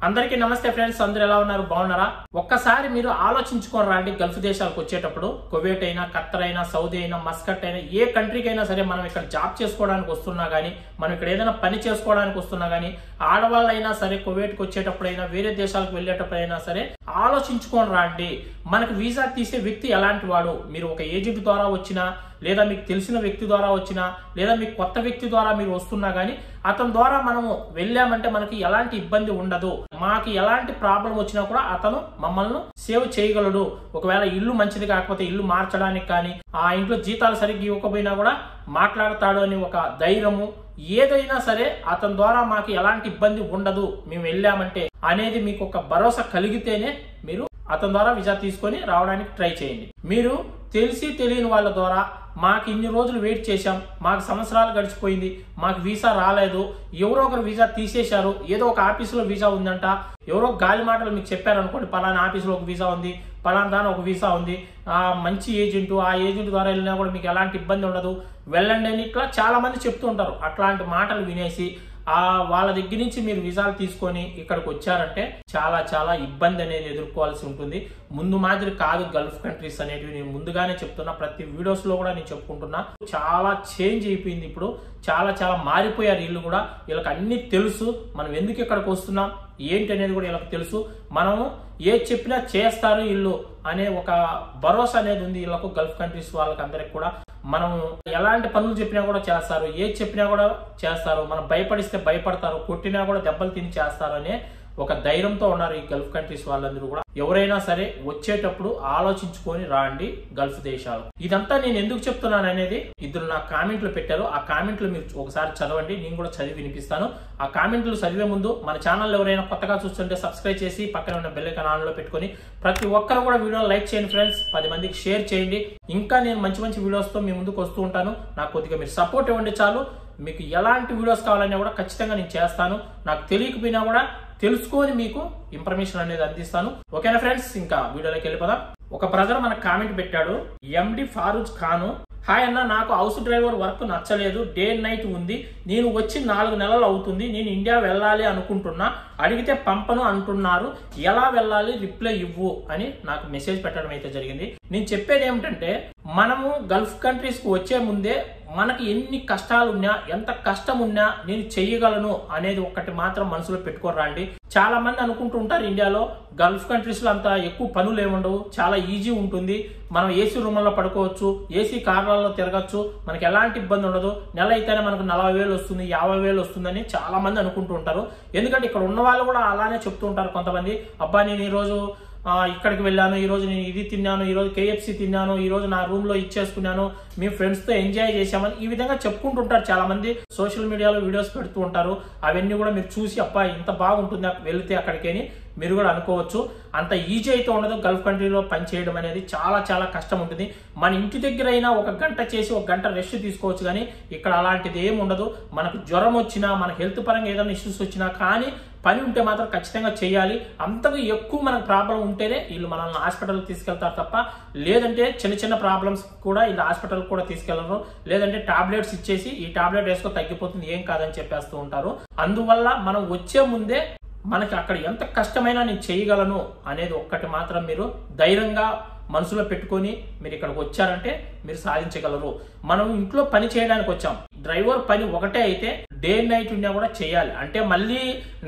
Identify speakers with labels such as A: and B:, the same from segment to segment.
A: అందరికీ నమస్తే ఫ్రెండ్స్, అందరూ ఎలా ఉన్నారు? బాగున్నారా? ఒక్కసారి మీరు ఆలోచించుకొని రండి. గల్ఫ్ దేశాలకు వచ్చేటప్పుడు కువైట్ అయినా, ఖత్తర్ అయినా, సౌదీ అయినా, మస్కట్ అయినా, ఏ కంట్రీకి అయినా సరే మనం ఇక్కడ జాబ్ చేసుకోవడానికి వస్తున్నా గానీ, మనం ఇక్కడ ఏదైనా పని చేసుకోవడానికి వస్తున్నా గానీ, ఆడవాళ్ళైనా సరే కువైట్కి వచ్చేటప్పుడైనా, వేరే దేశాలకు వెళ్ళేటప్పుడైనా సరే ఆలోచించుకొని రండి. మనకు వీసా తీసే వ్యక్తి ఎలాంటి వాడు? మీరు ఒక ఏజెంట్ ద్వారా వచ్చినా, లేదా మీకు తెలిసిన వ్యక్తి ద్వారా వచ్చినా, లేదా మీకు కొత్త వ్యక్తి ద్వారా మీరు వస్తున్నా గానీ, అతని ద్వారా మనము వెళ్ళామంటే మనకి ఎలాంటి ఇబ్బంది ఉండదు. మాకు ఎలాంటి ప్రాబ్లం వచ్చినా కూడా అతను మమ్మల్ని సేవ్ చేయగలడు. ఒకవేళ ఇల్లు మంచిది కాకపోతే ఇల్లు మార్చడానికి కానీ, ఆ ఇంట్లో జీతాలు సరిగ్గా ఇవ్వకపోయినా కూడా మాట్లాడతాడు అని ఒక ధైర్యము, ఏదైనా సరే అతని ద్వారా మాకు ఎలాంటి ఇబ్బంది ఉండదు మేము వెళ్ళామంటే అనేది మీకు ఒక భరోసా కలిగితేనే మీరు అతని ద్వారా వీసా తీసుకొని రావడానికి ట్రై చేయండి. మీరు తెలిసి తెలియని వాళ్ళ ద్వారా మాకు ఇన్ని రోజులు వెయిట్ చేశాం, మాకు సంవత్సరాలు గడిచిపోయింది, మాకు వీసా రాలేదు, ఎవరో ఒకరు వీసా తీసేశారు, ఏదో ఒక ఆఫీసులో వీసా ఉందంట, ఎవరో గాలి మాటలు మీకు చెప్పారనుకోండి, పలానా ఆఫీసులో ఒక వీసా ఉంది, పలానా దాని ఒక వీసా ఉంది, మంచి ఏజెంట్, ఆ ఏజెంట్ ద్వారా వెళ్ళినా కూడా మీకు ఎలాంటి ఇబ్బంది ఉండదు, వెళ్ళండి అని ఇట్లా చాలా మంది చెప్తూ ఉంటారు. అట్లాంటి మాటలు వినేసి వాళ్ళ దగ్గర నుంచి మీరు వీసాలు తీసుకొని ఇక్కడికి వచ్చారంటే చాలా చాలా ఇబ్బంది అనేది ఎదుర్కోవాల్సి ఉంటుంది. ముందు మాదిరి కాదు గల్ఫ్ కంట్రీస్ అనేటివి. నేను ముందుగానే చెప్తున్నా, ప్రతి వీడియోస్ లో కూడా నేను చెప్పుకుంటున్నా, చాలా చేంజ్ అయిపోయింది. ఇప్పుడు చాలా చాలా మారిపోయారు వీళ్ళు కూడా. వీళ్ళకి అన్ని తెలుసు, మనం ఎందుకు ఇక్కడికి వస్తున్నాం ఏంటి అనేది కూడా వీళ్ళకి తెలుసు. మనము ఏది చెప్పినా చేస్తారు వీళ్ళు అనే ఒక భరోసా అనేది ఉంది వీళ్ళకు. గల్ఫ్ కంట్రీస్ వాళ్ళకి అందరికి కూడా మనం ఎలాంటి పనులు చెప్పినా కూడా చేస్తారు, ఏది చెప్పినా కూడా చేస్తారు, మనం భయపడిస్తే భయపడతారు, కొట్టినా కూడా దెబ్బలు తిని చేస్తారు అనే ఒక ధైర్యంతో ఉన్నారు ఈ గల్ఫ్ కంట్రీస్ వాళ్ళందరూ కూడా. ఎవరైనా సరే వచ్చేటప్పుడు ఆలోచించుకొని రాండి గల్ఫ్ దేశాలు. ఇదంతా నేను ఎందుకు చెప్తున్నాను అనేది ఇద్దరు నా కామెంట్లు పెట్టారు. ఆ కామెంట్లు మీరు ఒకసారి చదవండి, నేను కూడా చదివి వినిపిస్తాను. ఆ కామెంట్లు చదివే ముందు మన ఛానల్ ఎవరైనా కొత్తగా చూస్తుంటే సబ్స్క్రైబ్ చేసి పక్కన ఉన్న బెల్ ఐకాన్ ఆన్ లో పెట్టుకొని ప్రతి ఒక్కరు కూడా వీడియోని లైక్ చేయండి ఫ్రెండ్స్, 10 మందికి షేర్ చేయండి. ఇంకా నేను మంచి మంచి వీడియోస్ తో మీ ముందుకు వస్తూ ఉంటాను. నాకు కొద్దిగా మీరు సపోర్ట్ ఇవ్వండి చాలు. మీకు ఎలాంటి వీడియోస్ కావాలన్నా కూడా ఖచ్చితంగా నేను చేస్తాను. నాకు తెలియకపోయినా కూడా తెలుసుకొని మీకు ఇన్ఫర్మేషన్ అనేది అందిస్తాను. ఓకేనా ఫ్రెండ్స్, ఇంకా వీడియోలోకి వెళ్ళిపోదాం. ఒక బ్రదర్ మనకు కామెంట్ పెట్టాడు, ఎండి ఫారూజ్ ఖాన్. హాయ్ అన్న, నాకు హౌస్ డ్రైవర్ వర్క్ నచ్చలేదు, డే అండ్ నైట్ ఉంది, నేను వచ్చి 4 నెలలు అవుతుంది, నేను ఇండియా వెళ్ళాలి అనుకుంటున్నా, అడిగితే పంపను అంటున్నారు, ఎలా వెళ్ళాలి, రిప్లై ఇవ్వు అని నాకు మెసేజ్ పెట్టడం అయితే జరిగింది. నేను చెప్పేది ఏమిటంటే, మనము గల్ఫ్ కంట్రీస్ కు వచ్చే ముందే మనకి ఎన్ని కష్టాలు ఉన్నా, ఎంత కష్టం ఉన్నా నేను చెయ్యగలను అనేది ఒక్కటి మాత్రం మనసులో పెట్టుకోరండి. చాలా మంది అనుకుంటూ ఉంటారు ఇండియాలో గల్ఫ్ కంట్రీస్ లో అంత ఎక్కువ పనులు ఏముండవు, చాలా ఈజీ ఉంటుంది, మనం ఏసీ రూమ్లలో పడుకోవచ్చు, ఏసీ కార్లలో తిరగచ్చు, మనకి ఎలాంటి ఇబ్బంది ఉండదు, నెల అయితేనే మనకు 40,000 వస్తుంది, 50,000 వస్తుందని చాలా మంది అనుకుంటూ ఉంటారు. ఎందుకంటే ఇక్కడ ఉన్న వాళ్ళు కూడా అలానే చెప్తూ ఉంటారు కొంతమంది. అబ్బా నేను ఈరోజు ఇక్కడికి వెళ్ళాను, ఈ రోజు నేను ఇది తిన్నాను, ఈ రోజు KFC తిన్నాను, ఈ రోజు నా రూమ్ లో ఇచ్చేసుకున్నాను, మీ ఫ్రెండ్స్ తో ఎంజాయ్ చేశామని ఈ విధంగా చెప్పుకుంటుంటారు చాలా మంది. సోషల్ మీడియాలో వీడియోస్ పెడుతూ ఉంటారు. అవన్నీ కూడా మీరు చూసి అబ్బా ఇంత బాగుంటుంది వెళితే అక్కడికి మీరు కూడా అనుకోవచ్చు. అంత ఈజీ అయితే ఉండదు. గల్ఫ్ కంట్రీలో పని చేయడం అనేది చాలా చాలా కష్టం ఉంటుంది. మన ఇంటి దగ్గర అయినా 1 గంట చేసి 1 గంట రెస్ట్ తీసుకోవచ్చు, కానీ ఇక్కడ అలాంటిది ఏమి ఉండదు. మనకు జ్వరం వచ్చినా, మన హెల్త్ పరంగా ఏదైనా ఇష్యూస్ వచ్చినా కానీ పని ఉంటే మాత్రం ఖచ్చితంగా చేయాలి. అంతకు ఎక్కువ మనకు ప్రాబ్లం ఉంటేనే వీళ్ళు మనల్ని హాస్పిటల్ తీసుకెళ్తారు తప్ప, లేదంటే చిన్న చిన్న ప్రాబ్లమ్స్ కూడా వీళ్ళు హాస్పిటల్ కూడా తీసుకెళ్లరు. లేదంటే టాబ్లెట్స్ ఇచ్చేసి ఈ టాబ్లెట్ వేసుకో తగ్గిపోతుంది, ఏం కాదని చెప్పేస్తూ ఉంటారు. అందువల్ల మనం వచ్చే ముందే మనకి అక్కడ ఎంత కష్టమైనా నేను చేయగలను అనేది ఒక్కటి మాత్రం మీరు ధైర్యంగా మనసులో పెట్టుకొని మీరు ఇక్కడికి వచ్చారంటే మీరు సాధించగలరు. మనం ఇంట్లో పని చేయడానికి వచ్చాం, డ్రైవర్ పని ఒకటే అయితే డే అండ్ నైట్ ఉన్నా కూడా చేయాలి. అంటే మళ్ళీ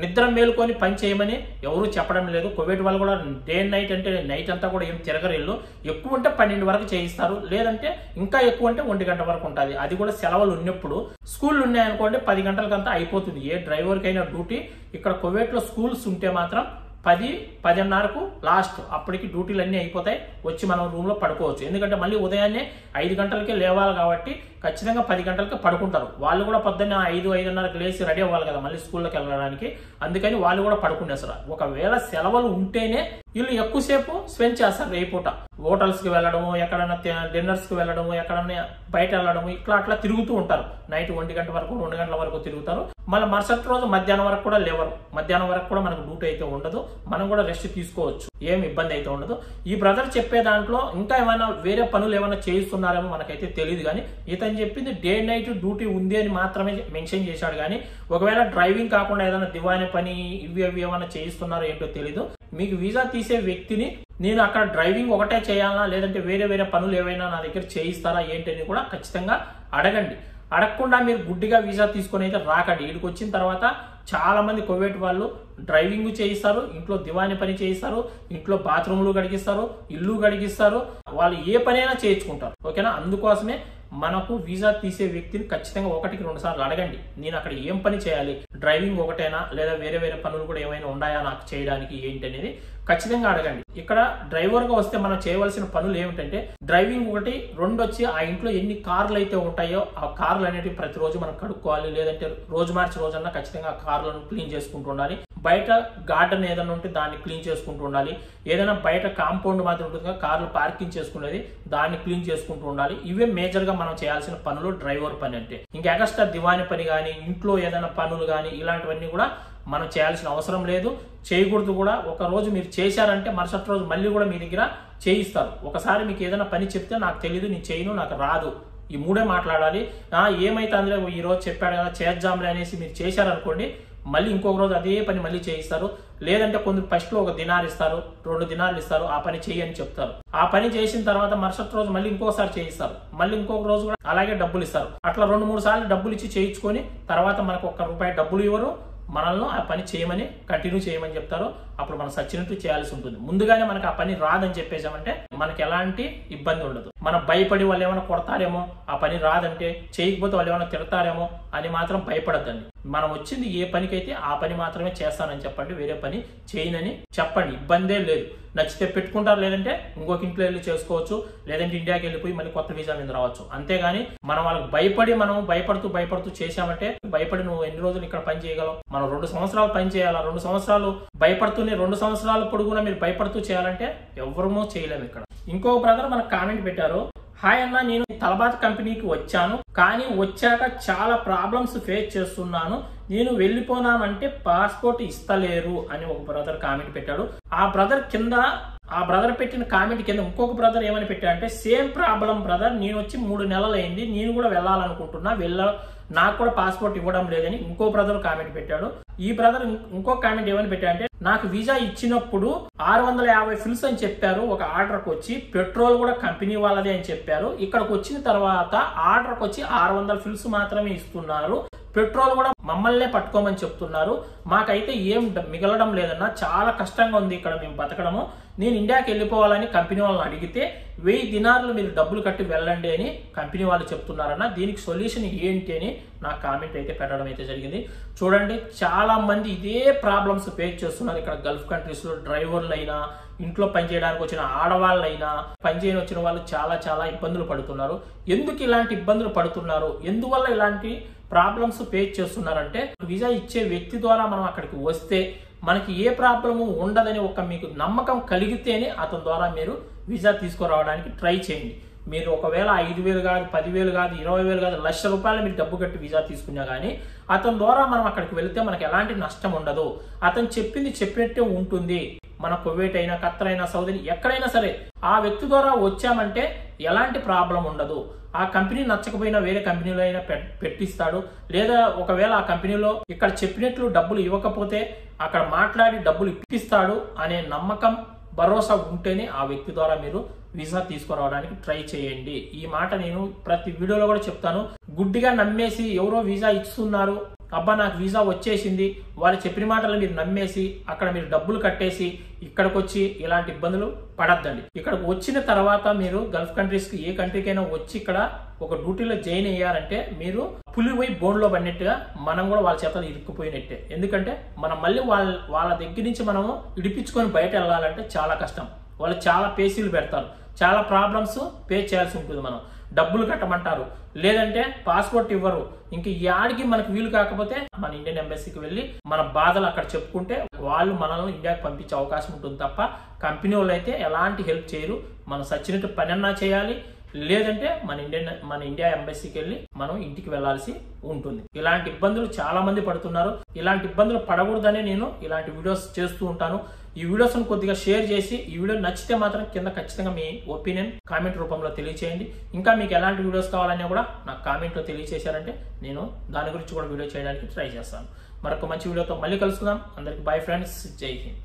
A: నిద్ర మేలుకొని పని చేయమని ఎవరు చెప్పడం లేదు. కువైట్ వాళ్ళు కూడా డే అండ్ నైట్ అంటే నైట్ అంతా కూడా ఏం తిరగరేళ్ళు. ఎక్కువ ఉంటే 12 వరకు చేయిస్తారు, లేదంటే ఇంకా ఎక్కువ అంటే 1 గంట వరకు ఉంటుంది. అది కూడా సెలవులు ఉన్నప్పుడు. స్కూళ్ళు ఉన్నాయనుకోండి 10 గంటలకంతా అయిపోతుంది ఏ డ్రైవర్కైనా డ్యూటీ. ఇక్కడ కువైట్ లో స్కూల్స్ ఉంటే మాత్రం 10-10:30కు లాస్ట్, అప్పటికి డ్యూటీలు అన్నీ అయిపోతాయి, వచ్చి మనం రూమ్ లో పడుకోవచ్చు. ఎందుకంటే మళ్ళీ ఉదయాన్నే 5 గంటలకే లేవాలి కాబట్టి ఖచ్చితంగా 10 గంటలకి పడుకుంటారు. వాళ్ళు కూడా పొద్దున్న 5-5:30కి లేచి రెడీ అవ్వాలి కదా మళ్ళీ స్కూల్లోకి వెళ్ళడానికి. అందుకని వాళ్ళు కూడా పడుకునేస్తారు. ఒకవేళ సెలవులు ఉంటేనే వీళ్ళు ఎక్కువసేపు స్పెండ్ చేస్తారు. రేపూట హోటల్స్ కి వెళ్ళడము, ఎక్కడైనా డిన్నర్స్ కి వెళ్ళడము, ఎక్కడన్నా బయట వెళ్ళడము, అట్లా తిరుగుతూ ఉంటారు. నైట్ 1 గంట వరకు 2 గంటల వరకు తిరుగుతారు. మళ్ళీ మరుసటి రోజు మధ్యాహ్నం వరకు కూడా లేవరు. మధ్యాహ్నం వరకు కూడా మనకు డ్యూటీ అయితే ఉండదు, మనం కూడా రెస్ట్ తీసుకోవచ్చు. ఏం ఇబ్బంది అయితే ఉండదు. ఈ బ్రదర్ చెప్పే దాంట్లో ఇంకా ఏమైనా వేరే పనులు ఏమైనా చేయిస్తున్నారేమో మనకైతే తెలియదు, కానీ ఇతను చెప్పింది డే నైట్ డ్యూటీ ఉంది అని మాత్రమే మెన్షన్ చేశాడు. కానీ ఒకవేళ డ్రైవింగ్ కాకుండా ఏదైనా దివాని పని ఇవి ఏమైనా చేయిస్తున్నారో ఏంటో తెలీదు. మీకు వీసా తీసే వ్యక్తిని నేను అక్కడ డ్రైవింగ్ ఒకటే చేయాలా లేదంటే వేరే పనులు ఏవైనా నా దగ్గర చేయిస్తారా ఏంటని కూడా ఖచ్చితంగా అడగండి. అడగకుండా మీరు గుడ్డిగా వీసా తీసుకొని అయితే రాకండి. వీడికి వచ్చిన తర్వాత చాలా మంది కువైట్ వాళ్ళు డ్రైవింగ్ చేయిస్తారు, ఇంట్లో దివాని పని చేయిస్తారు, ఇంట్లో బాత్రూమ్లు గడిగిస్తారు, ఇల్లు గడిగిస్తారు, వాళ్ళు ఏ పనైనా చేయించుకుంటారు. ఓకేనా? అందుకోసమే మనకు వీసా తీసే వ్యక్తిని ఖచ్చితంగా 1-2 సార్లు అడగండి. నేను అక్కడ ఏం పని చేయాలి, డ్రైవింగ్ ఒకటేనా లేదా వేరే పనులు కూడా ఏమైనా ఉన్నాయా నాకు చేయడానికి ఏంటి అనేది ఖచ్చితంగా అడగండి. ఇక్కడ డ్రైవర్ గా వస్తే మనం చేయవలసిన పనులు ఏమిటంటే డ్రైవింగ్ ఒకటి, 2 వచ్చి ఆ ఇంట్లో ఎన్ని కార్లు అయితే ఉంటాయో ఆ కార్లు అనేటివి ప్రతిరోజు మనం కడుక్కోవాలి, లేదంటే రోజు మార్చి రోజన్నా ఖచ్చితంగా ఆ కార్లను క్లీన్ చేసుకుంటూ ఉండాలి. బయట గార్డెన్ ఏదైనా ఉంటే దాన్ని క్లీన్ చేసుకుంటూ ఉండాలి. ఏదైనా బయట కాంపౌండ్ మాత్రం ఉంటుంది కార్లు పార్కింగ్ చేసుకునేది, దాన్ని క్లీన్ చేసుకుంటూ ఉండాలి. ఇవే మేజర్ గా మనం చేయాల్సిన పనులు డ్రైవర్ పని అంటే. ఇంకా ఎక్స్ట్రా దివాని పని కానీ ఇంట్లో ఏదైనా పనులు కానీ ఇలాంటివన్నీ కూడా మనం చేయాల్సిన అవసరం లేదు, చేయకూడదు కూడా. ఒక రోజు మీరు చేశారంటే మరుసటి రోజు మళ్ళీ కూడా మీ దగ్గర చేయిస్తారు. ఒకసారి మీకు ఏదైనా పని చెప్తే నాకు తెలియదు, నేను చేయను, నాకు రాదు, ఈ 3 మాట్లాడాలి. ఏమైతే అందులో ఈ రోజు చెప్పాడు కదా చేద్దాంలే అనేసి మీరు చేశారనుకోండి, మళ్ళీ ఇంకొక రోజు అదే పని మళ్ళీ చేయిస్తారు. లేదంటే కొందరు ఫస్ట్ లో 1 దినార్ ఇస్తారు, 2 దినార్లు ఇస్తారు, ఆ పని చెయ్యి అని చెప్తారు. ఆ పని చేసిన తర్వాత మరుసటి రోజు మళ్ళీ ఇంకోసారి చేయిస్తారు, మళ్ళీ ఇంకొక రోజు కూడా అలాగే డబ్బులు ఇస్తారు. అట్లా 2-3 సార్లు డబ్బులు ఇచ్చి చేయించుకొని తర్వాత మనకు 1 రూపాయి డబ్బులు ఇవ్వరు, మనల్ని ఆ పని చేయమని కంటిన్యూ చేయమని చెప్తారు. అప్పుడు మనం సచ్చినట్టు చేయాల్సి ఉంటుంది. ముందుగానే మనకు ఆ పని రాదని చెప్పేసామంటే మనకి ఎలాంటి ఇబ్బంది ఉండదు. మనం భయపడి వాళ్ళు ఏమైనా కొడతారేమో, ఆ పని రాదంటే చేయకపోతే వాళ్ళు ఏమైనా తిడతారేమో అని మాత్రం భయపడద్దండి. మనం వచ్చింది ఏ పనికైతే ఆ పని మాత్రమే చేస్తానని చెప్పండి, వేరే పని చేయనని చెప్పండి. ఇబ్బందే లేదు. నచ్చితే పెట్టుకుంటారు, లేదంటే ఇంకొక ఇంట్లో వెళ్ళి చేసుకోవచ్చు, లేదంటే ఇండియాకి వెళ్ళిపోయి మళ్ళీ కొత్త వీసా మీద రావచ్చు. అంతేగాని మనం వాళ్ళకి భయపడి మనం భయపడుతూ చేశామంటే భయపడి నువ్వు ఎన్ని రోజులు ఇక్కడ పని చేయగలవు? మనం 2 సంవత్సరాలు పని చేయాలా? 2 సంవత్సరాలు భయపడుతూనే 2 సంవత్సరాల పొడుగునా మీరు భయపడుతూ చేయాలంటే ఎవరమో చేయలేము. ఇక్కడ ఇంకో బ్రదర్ మనకు కామెంట్ పెట్టారు, హాయ్ అన్న, నేను తలబాత్ కంపెనీకి వచ్చాను, కానీ వచ్చాక చాలా ప్రాబ్లమ్స్ ఫేస్ చేస్తున్నాను, నేను వెళ్ళిపోనామంటే పాస్పోర్ట్ ఇస్తలేరు అని ఒక బ్రదర్ కామెంట్ పెట్టాడు. ఆ బ్రదర్ పెట్టిన కామెంట్ కింద ఇంకొక బ్రదర్ ఏమని పెట్టాడంటే, సేమ్ ప్రాబ్లం బ్రదర్, నేను వచ్చి 3 నెలలు అయింది, నేను కూడా వెళ్ళాలనుకుంటున్నా, నాకు కూడా పాస్పోర్ట్ ఇవ్వడం లేదని ఇంకో బ్రదర్ కామెంట్ పెట్టాడు. ఈ బ్రదర్ ఇంకో కామెంట్ ఏమని పెట్టాడంటే, నాకు వీసా ఇచ్చినప్పుడు 650 ఫిల్స్ అని చెప్పారు, ఒక ఆర్డర్కి వచ్చి పెట్రోల్ కూడా కంపెనీ వాళ్ళదే అని చెప్పారు, ఇక్కడికి వచ్చిన తర్వాత ఆర్డర్కి వచ్చి 600 ఫిల్స్ మాత్రమే ఇస్తున్నారు, పెట్రోల్ కూడా మమ్మల్నే పట్టుకోమని చెప్తున్నారు, మాకైతే ఏం మిగలడం లేదన్నా, చాలా కష్టంగా ఉంది ఇక్కడ మేము బతకడము, నేను ఇండియాకి వెళ్ళిపోవాలని కంపెనీ వాళ్ళని అడిగితే 1000 దినార్లు మీరు డబ్బులు కట్టి వెళ్ళండి అని కంపెనీ వాళ్ళు చెప్తున్నారన్న, దీనికి సొల్యూషన్ ఏంటి అని నాకు కామెంట్ అయితే పెట్టడం అయితే జరిగింది. చూడండి, చాలా మంది ఇదే ప్రాబ్లమ్స్ ఫేస్ చేస్తున్నారు ఇక్కడ గల్ఫ్ కంట్రీస్ లో. డ్రైవర్లు అయినా, ఇంట్లో పనిచేయడానికి వచ్చిన ఆడవాళ్ళైనా, పనిచేయని వచ్చిన వాళ్ళు చాలా ఇబ్బందులు పడుతున్నారు. ఎందుకు ఇలాంటి ఇబ్బందులు పడుతున్నారు, ఎందువల్ల ఇలాంటి ప్రాబ్లమ్స్ ఫేస్ చేస్తున్నారంటే, వీసా ఇచ్చే వ్యక్తి ద్వారా మనం అక్కడికి వస్తే మనకి ఏ ప్రాబ్లము ఉండదని ఒక మీకు నమ్మకం కలిగితేనే అతని ద్వారా మీరు వీసా తీసుకురావడానికి ట్రై చేయండి. మీరు ఒకవేళ 5,000 కాదు, 10,000 కాదు, 20,000 కాదు, ₹1,00,000 మీరు డబ్బు కట్టి వీసా తీసుకున్నా కానీ అతని ద్వారా మనం అక్కడికి వెళితే మనకి ఎలాంటి నష్టం ఉండదు. అతను చెప్పింది చెప్పినట్టే ఉంటుంది. మన కువైట్ అయినా, ఖత్తర్ అయినా, సౌదీ ఎక్కడైనా సరే ఆ వ్యక్తి ద్వారా వచ్చామంటే ఎలాంటి ప్రాబ్లం ఉండదు. ఆ కంపెనీ నచ్చకపోయినా వేరే కంపెనీలో అయినా పెట్టిస్తాడు, లేదా ఒకవేళ ఆ కంపెనీలో ఇక్కడ చెప్పినట్లు డబ్బులు ఇవ్వకపోతే అక్కడ మాట్లాడి డబ్బులు ఇప్పిస్తాడు అనే నమ్మకం, భరోసా ఉంటేనే ఆ వ్యక్తి ద్వారా మీరు వీసా తీసుకురావడానికి ట్రై చేయండి. ఈ మాట నేను ప్రతి వీడియోలో కూడా చెప్తాను. గుడ్డిగా నమ్మేసి ఎవరో వీసా ఇస్తున్నారు, అబ్బా నాకు వీసా వచ్చేసింది, వాళ్ళు చెప్పిన మాటలు మీరు నమ్మేసి అక్కడ మీరు డబ్బులు కట్టేసి ఇక్కడికి వచ్చి ఇలాంటి ఇబ్బందులు పడద్దండి. ఇక్కడికి వచ్చిన తర్వాత మీరు గల్ఫ్ కంట్రీస్ కి ఏ కంట్రీకైనా వచ్చి ఇక్కడ ఒక డ్యూటీలో జాయిన్ అయ్యారంటే మీరు పులి పోయి బోన్లో పడినట్టుగా మనం కూడా వాళ్ళ చేతలు ఇరుక్కుపోయినట్టే. ఎందుకంటే మనం మళ్ళీ వాళ్ళ దగ్గర నుంచి మనము ఇడిపించుకొని బయట వెళ్ళాలంటే చాలా కష్టం. వాళ్ళు చాలా పేసీలు పెడతారు, చాలా ప్రాబ్లమ్స్ ఫేస్ చేయాల్సి ఉంటుంది. మనం డబ్బులు కట్టమంటారు, లేదంటే పాస్పోర్ట్ ఇవ్వరు. ఇంక యాడికి మనకు వీలు కాకపోతే మన ఇండియన్ ఎంబసీకి వెళ్ళి మన బాధలు అక్కడ చెప్పుకుంటే వాళ్ళు మనల్ని ఇండియాకి పంపించే అవకాశం ఉంటుంది తప్ప కంపెనీ వాళ్ళు అయితే ఎలాంటి హెల్ప్ చేయరు. మనం సచ్చినట్టు పని అన్నా చేయాలి, లేదంటే మన ఇండియా ఎంబసీకి వెళ్ళి మనం ఇంటికి వెళ్లాల్సి ఉంటుంది. ఇలాంటి ఇబ్బందులు చాలా మంది పడుతున్నారు. ఇలాంటి ఇబ్బందులు పడకూడదనే నేను ఇలాంటి వీడియోస్ చేస్తూ ఉంటాను. ఈ వీడియోస్ కొద్దిగా షేర్ చేసి ఈ వీడియో నచ్చితే మాత్రం కింద ఖచ్చితంగా మీ ఒపీనియన్ కామెంట్ రూపంలో తెలియచేయండి. ఇంకా మీకు ఎలాంటి వీడియోస్ కావాలన్నా కూడా నాకు కామెంట్ లో తెలియచేశారంటే నేను దాని గురించి కూడా వీడియో చేయడానికి ట్రై చేస్తాను. మరొక మంచి వీడియోతో మళ్ళీ కలుసుకుందాం. అందరికి బై ఫ్రెండ్స్, జై హింద్.